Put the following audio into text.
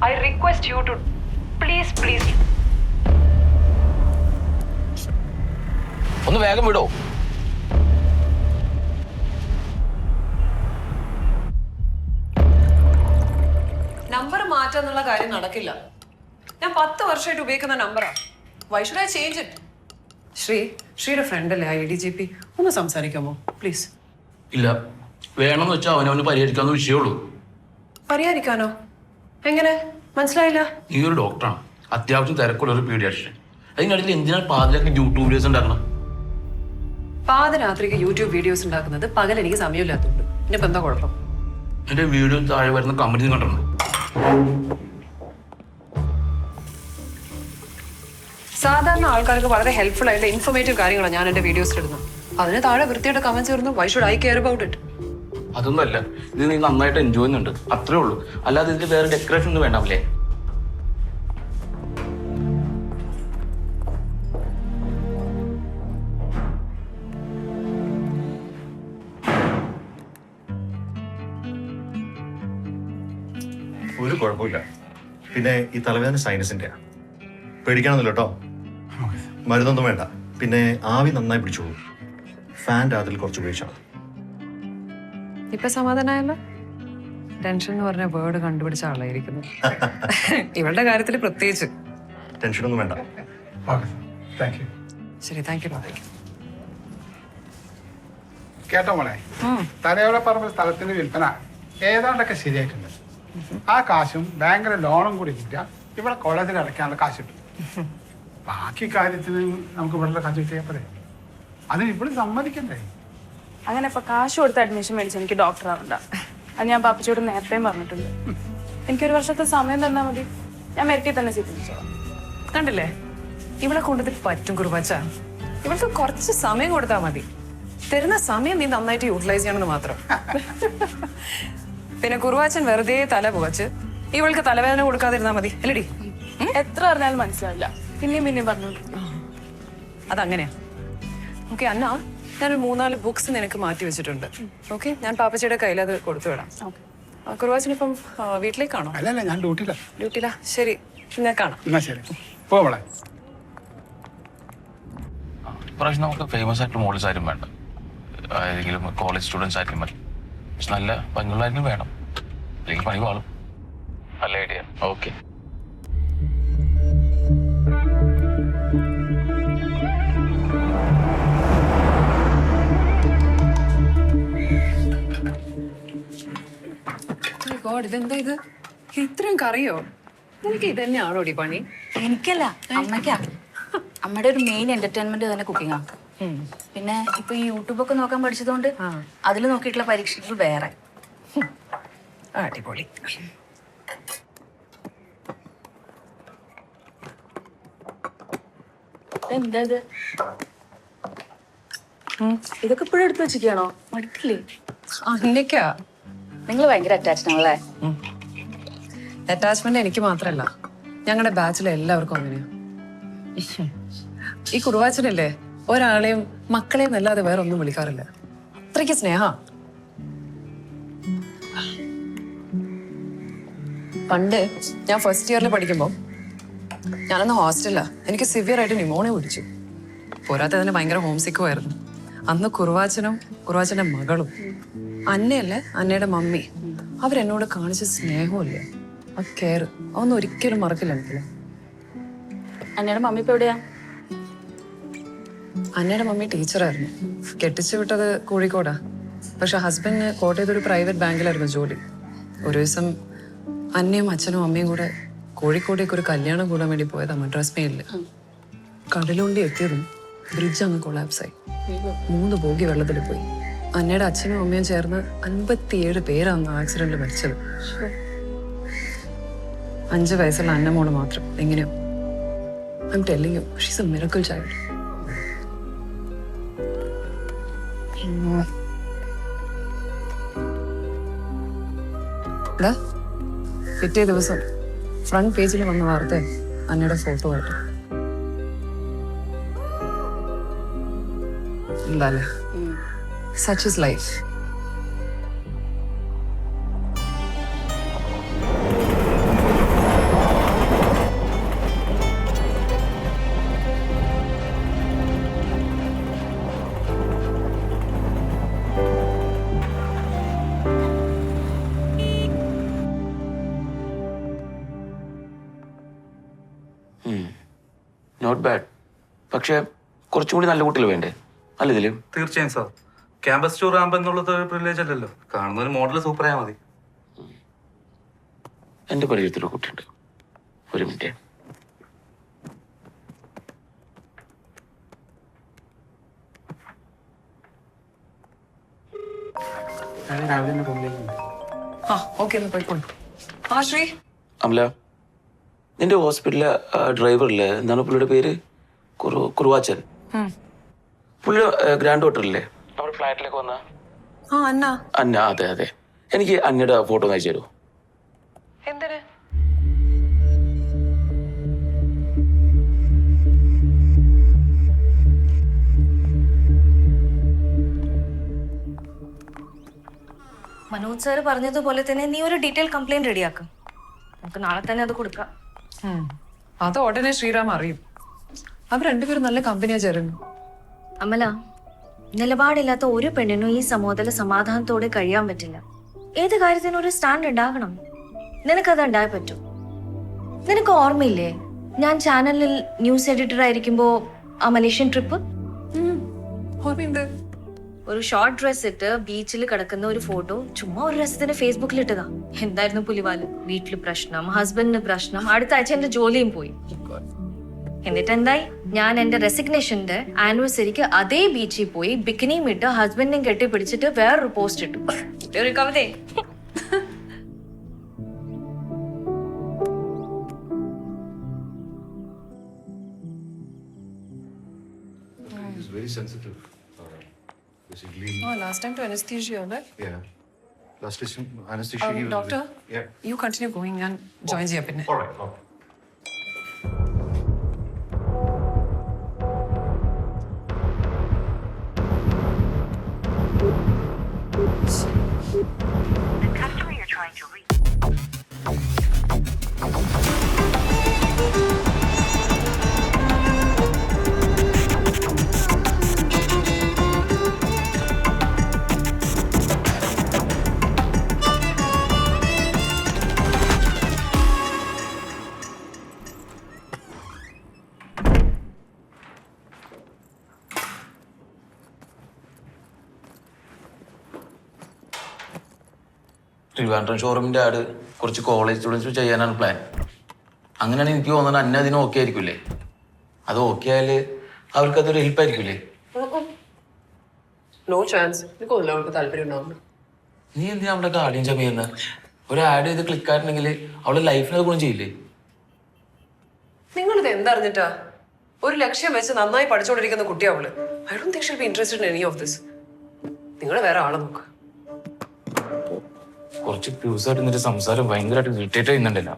I request you to please. ഒന്ന് വേഗം വിടോ. Number മാറ്റാന്നുള്ള കാര്യം നടക്കില്ല. ഞാൻ 10 വർഷമായിട്ട് ഉപയോഗിക്കുന്ന നമ്പറാ. Why should I change it? ശ്രീയുടെ ഫ്രണ്ട് അല്ലേ IDGP? ഒന്ന് സംസാരിക്കാമോ പ്ലീസ്? ഇല്ല, വേണമെന്ന് വെച്ചാൽ അവനവന് പരിഹരിക്കാവുന്ന വിഷയമുള്ളൂ. പരിഹരിക്കാനോ? എങ്ങനെ? മനസ്സിലായില്ല. നീ ഒരു ഡോക്ടറാണ്, അത്യാവശ്യം തിരക്കുള്ള ഒരു പീഡിയാട്രിഷ്യൻ. അതിനിടയിൽ എന്തിനാണ് പാതിരാക്കി യൂട്യൂബ് വീഡിയോസ് ഉണ്ടാക്കണം? പാതിരാത്രിക്ക് യൂട്യൂബ് വീഡിയോസ് ഉണ്ടാക്കുന്നത് പകൽ എനിക്ക് സമയമില്ലാത്തതുകൊണ്ട്. ഇനിയിപ്പോ എന്താ കുഴപ്പം? എന്റെ വീഡിയോ താഴെ വരുന്ന കമന്റ് കണ്ടിട്ടുണ്ട്. സാധാരണ ആൾക്കാർക്ക് വളരെ ഹെൽപ്ഫുൾ ആയിട്ട് ഇൻഫോർമേറ്റീവ് കാര്യങ്ങളാണ് ഞാൻ എന്റെ വീഡിയോസിൽ ഇടുന്നത്. അതിന് താഴെ വൃത്തിയായിട്ട് കമന്റ്സ് വരുന്നു. Why should eye care about it? അതൊന്നുമല്ല, ഇത് നീ നന്നായിട്ട് എൻജോയ് ചെയ്യുന്നുണ്ട്, അത്രേ ഉള്ളൂ. അല്ലാതെ ഇതിൽ വേറെ ഡെക്കറേഷൻ ഒന്നും വേണ്ടാവില്ലേ? ഒരു കുഴപ്പമില്ല. പിന്നെ ഈ തലവേദന സൈനസിന്റെയാ, പേടിക്കണമെന്നില്ല കേട്ടോ. മരുന്നൊന്നും വേണ്ട. പിന്നെ ആവി നന്നായി പിടിച്ചോളൂ. ഫാൻ്റെ അതിൽ കുറച്ച് ഉപയോഗിച്ചാൽ മതി. ഇപ്പൊ സമാധാനമായല്ലോ. ടെൻഷൻ എന്ന് പറഞ്ഞ വേർഡ് കണ്ടുപിടിച്ച ആളായിരിക്കുന്നു. ഇവളുടെ കാര്യത്തിൽ പ്രത്യേകിച്ച്. ടെൻഷനൊന്നും വേണ്ട. ശരി, താങ്ക് യു. കേട്ടോ മോളെ, തലയോടെ പറമ്പ് സ്ഥലത്തിന്റെ വിൽപ്പന ഏതാണ്ടൊക്കെ ശരിയായിട്ടുണ്ട്. ആ കാശും ബാങ്കിലെ ലോണും കൂടി കിട്ടിയാൽ ഇവിടെ കോളേജിൽ അടയ്ക്കാനുള്ള കാശ് കിട്ടും. ബാക്കി കാര്യത്തിന് നമുക്ക് ഇവിടെ കാശ് കിട്ടിയാൽ പോരെ. അതിന് ഇവിടെ സമ്മതിക്കണ്ടേ? അങ്ങനെ ഇപ്പൊ കാശ് കൊടുത്ത് അഡ്മിഷൻ മേടിച്ച് എനിക്ക് ഡോക്ടർ ആവണ്ട. അത് ഞാൻ പാപ്പച്ചോട് നേരത്തെയും പറഞ്ഞിട്ടുണ്ട്. എനിക്കൊരു വർഷത്തെ സമയം തന്നാൽ മതി, ഞാൻ മെറിറ്റിൽ തന്നെ സ്വീകരിച്ചോളാം. കണ്ടില്ലേ, ഇവളെ കൊണ്ടത് പറ്റും കുറുവാച്ച. ഇവൾക്ക് കുറച്ച് സമയം കൊടുത്താൽ മതി. തരുന്ന സമയം നീ നന്നായിട്ട് യൂട്ടിലൈസ് ചെയ്യണമെന്ന് മാത്രം. പിന്നെ കുറുവാച്ചൻ വെറുതെ തല പുകച്ച് ഇവൾക്ക് തലവേദന കൊടുക്കാതിരുന്നാ മതി അല്ലടി? എത്ര പറഞ്ഞാലും മനസ്സിലാവില്ല, പിന്നെയും പറഞ്ഞു. അതങ്ങനെയാ. ഓക്കെ അന്ന, ഞാനൊരു 3-4 ബുക്സ് നിനക്ക് മാറ്റി വെച്ചിട്ടുണ്ട്. ഓക്കെ, ഞാൻ പാപ്പച്ചയുടെ കയ്യിൽ അത് കൊടുത്തു വിടാം. കുറുവാച്ചനിപ്പം വീട്ടിലേക്കാണോ? അല്ലല്ല, ഞാൻ ഡ്യൂട്ടിയിലാ. ശരി, ഞാൻ കാണാം. എന്നാ ശരി, പോവളെ. ഇപ്രാവശ്യം നമുക്ക് ഫേമസ് ആയിട്ടുള്ള മോഡൽസ് ആരും വേണ്ട, ഏതെങ്കിലും കോളേജ് സ്റ്റുഡൻസ് ആയിരിക്കും മതി. പക്ഷെ നല്ല ഭംഗിയുള്ളായിരിക്കും വേണം, അല്ലെങ്കിൽ പണി വാളും. നല്ല ഐഡിയ. ഓക്കെ, ഇതെന്താ ഇത്? ഇത്രയും കറിയോ? നിനക്ക് ഇതന്നെയാണോ ഈ പണി? എനിക്കല്ല, അമ്മയ്ക്കാ. അമ്മയുടെ ഒരു മെയിൻ എന്റർടൈൻമെന്റ് തന്നെ കുക്കിംഗ് ആണ്. പിന്നെ ഇപ്പൊ ഈ യൂട്യൂബൊക്കെ നോക്കാൻ പഠിച്ചതുകൊണ്ട് അതിൽ നോക്കിയിട്ടുള്ള പരീക്ഷകൾ വേറെ. അടിപൊളി. എന്താ ഇത്? ഇതൊക്കെ ഇപ്പോഴും എടുത്തു വെച്ചിരിക്കണോ? മടുക്കില്ലേ? അന്നേക്കാ. നിങ്ങൾ ഭയങ്കര അറ്റാച്ച്ഡ് ആണല്ലേ? അറ്റാച്ച്മെന്റ് എനിക്ക് മാത്രല്ല, ഞങ്ങളുടെ ബാച്ചിലെ എല്ലാവർക്കും അങ്ങനെയാ. ഈ കുറുവാച്ചനല്ലേ ഒരാളെയും മക്കളെയും അല്ലാതെ വേറെ ഒന്നും വിളിക്കാറില്ല. അത്രയ്ക്ക് സ്നേഹ. പണ്ട് ഞാൻ ഫസ്റ്റ് ഇയറിൽ പഠിക്കുമ്പോ ഞാനന്ന് ഹോസ്റ്റലിലാ. എനിക്ക് സിവിയർ ആയിട്ട് ന്യൂമോണിയ പിടിച്ചു. പോരാത്തതിന് ഭയങ്കര ഹോം സിക്കും ആയിരുന്നു. അന്ന് കുറുവാച്ചനും കുറുവാച്ചന്റെ മകളും അന്നയല്ലേ, അന്നയുടെ മമ്മി, അവരെന്നോട് കാണിച്ച സ്നേഹമില്ലേ, ആ കെയർ, അതൊന്നും ഒരിക്കലും മറക്കില്ല എനിക്ക്. അന്നയുടെ മമ്മി ഇപ്പൊ എവിടെയാ? അന്നയുടെ മമ്മി ടീച്ചറായിരുന്നു. കെട്ടിച്ചു വിട്ടത് കോഴിക്കോടാ. പക്ഷെ ഹസ്ബൻഡിന് കോട്ടയത്തൊരു പ്രൈവറ്റ് ബാങ്കിലായിരുന്നു ജോലി. ഒരു ദിവസം അന്നയും അച്ഛനും അമ്മയും കൂടെ കോഴിക്കോടേക്ക് ഒരു കല്യാണം കൂടാൻ വേണ്ടി പോയതാ മദ്രാസ് മെയിലില്. കടലുണ്ടി എത്തിയതും ബ്രിഡ്ജ് അങ്ങ് കൊളാപ്സായി. 3 ബോഗി വെള്ളത്തിൽ പോയി. അന്നയുടെ അച്ഛനും അമ്മയും ചേർന്ന് 57 പേരാണ് ആക്സിഡന്റിൽ മരിച്ചത്. 5 വയസ്സുള്ള അന്നമോള് മാത്രം എങ്ങനെയോ. I'm telling you, she's a miracle child. പിറ്റേ ദിവസം ഫ്രണ്ട് പേജിൽ വന്ന വാർത്ത അന്നയുടെ ഫോട്ടോ ആയിട്ട്. എന്താല്ലേ, such is life. Not bad. പക്ഷെ കുറച്ചും കൂടി നല്ല കുട്ടികൾ വേണ്ടേ? അല്ല ഇതില് തീർച്ചയായും സാർ. ക്യാമ്പസ് ടൂർ ആകുമ്പോൾ എന്നുള്ളത് ഒരു പ്രിവിലേജ് അല്ലല്ലോ. കാണുന്ന ഒരു മോഡൽ സൂപ്പറായാൽ മതി. എൻ്റെ പരിചയത്തിലൊരു കുട്ടിയുണ്ട്. ഒരു മിനിറ്റ്. രാവിലെ തന്നെ റൂമിലേക്ക് ആ ഓക്കെ ഒന്ന് പോയിക്കോളൂ. ആ ശ്രീ, അമല, നിന്റെ ഹോസ്പിറ്റലിലെ ഡ്രൈവറില്ലേ, എന്താണ് പുള്ളിയുടെ പേര്? കുറുവാച്ചൻ. പുള്ളിയുടെ ഗ്രാൻഡ് ഡോട്ടറില്ലേ നമ്മുടെ ഫ്ലാറ്റിലേക്ക് വന്ന ആ അന്ന. അന്ന, അതെ അതെ. എനിക്ക് അന്നയുടെ ഫോട്ടോ ഒന്ന് അയച്ചു തരുമോ? എന്തിന്? മനോജ് സാറ് പറഞ്ഞതുപോലെ തന്നെ നീ ഒരു ഡീറ്റെയിൽ കംപ്ലൈന്റ് റെഡിയാക്കും. നമുക്ക് നാളെ തന്നെ അത് കൊടുക്കാം. അത് ഉടനെ ശ്രീറാം അറിയും. അവർ രണ്ടുപേരും നല്ല കമ്പനിയാ ചേരുന്നു. അമല, നിലപാടില്ലാത്ത ഒരു പെണ്ണിനും ഈ സമൂഹത്തിൽ സമാധാനത്തോടെ കഴിയാൻ പറ്റില്ല. ഏത് കാര്യത്തിനും ഒരു സ്റ്റാൻഡ് ഉണ്ടാകണം. നിനക്കത് ഉണ്ടായി പറ്റും. നിനക്ക് ഓർമ്മയില്ലേ ഞാൻ ചാനലിൽ ന്യൂസ് എഡിറ്റർ ആയിരിക്കുമ്പോ ആ മലേഷ്യൻ ട്രിപ്പ്? ഓർമ്മയുണ്ട്. ഒരു ഷോർട്ട് ഡ്രസ് ഇട്ട് ബീച്ചിൽ കിടക്കുന്ന ഒരു ഫോട്ടോ ചുമ്മാ ഒരു രസത്തിന് ഫേസ്ബുക്കിൽ ഇട്ടതാ. എന്തായിരുന്നു പുലിവാല്? വീട്ടില് പ്രശ്നം, ഹസ്ബൻഡിന് പ്രശ്നം, അടുത്ത ആഴ്ച എന്റെ ജോലിയും പോയി. എന്നിട്ട് എന്തായി? ഞാൻ എന്റെ റെസിഗ്നേഷന്റെ ആനിവേഴ്സറിക്ക് അതേ ബീച്ചിൽ പോയി ബിക്കിനിയും ഇട്ട് ഹസ്ബൻഡിനെയും കെട്ടിപ്പിടിച്ചിട്ട് വേറൊരു പോസ്റ്റ് ഇട്ടു. ഒരു കവിതേ. He's very sensitive. Basically, last time to anesthesia അല്ലേ? yeah. Last time anesthesia. he was doctor, Yeah. You continue going. ഞാൻ ജോയിൻ ചെയ്യാം പിന്നെ. All right. Okay. ട്രിവാൻഡ്രം ഷോറൂമിന്റെ ആഡ് കുറച്ച് കോളേജ് സ്റ്റുഡൻസ് ചെയ്യാനാണ് പ്ലാൻ. അങ്ങനെയാണ് എനിക്ക് തോന്നുന്നത് അന്ന അതിന് ഓക്കെ ആയിരിക്കില്ലേ? അത് ഓക്കെ ആയാല് അവർക്ക് അതൊരു ഹെൽപ്പ് ആയിരിക്കില്ലേ? No chance. എനിക്കൊന്നുമില്ല അവൾക്ക് താല്പര്യം ഉണ്ടാവുന്നു. നീ എന്തിനാ അവിടെ ഗാർഡിയൻ ജമ്പ് ചെയ്യുന്ന? ഒരു ആഡ് ചെയ്ത് ക്ലിക്ക് ആയിട്ടുണ്ടെങ്കിൽ അവളുടെ ലൈഫിന് അത് ഗുണം ചെയ്യില്ലേ? നിങ്ങളിത് എന്തറിഞ്ഞിട്ടാ? ഒരു ലക്ഷ്യം വെച്ച് നന്നായി പഠിച്ചുകൊണ്ടിരിക്കുന്ന കുട്ടി അവള്. I don't think she'll be interested in any of this. നിങ്ങൾ വേറെ ആളെ നോക്ക്. കുറച്ച് ദിവസമായിട്ട് നിന്റെ സംസാരം ഭയങ്കരമായിട്ട് ഇറിറ്റേറ്റ് ചെയ്യുന്നുണ്ടല്ലോ.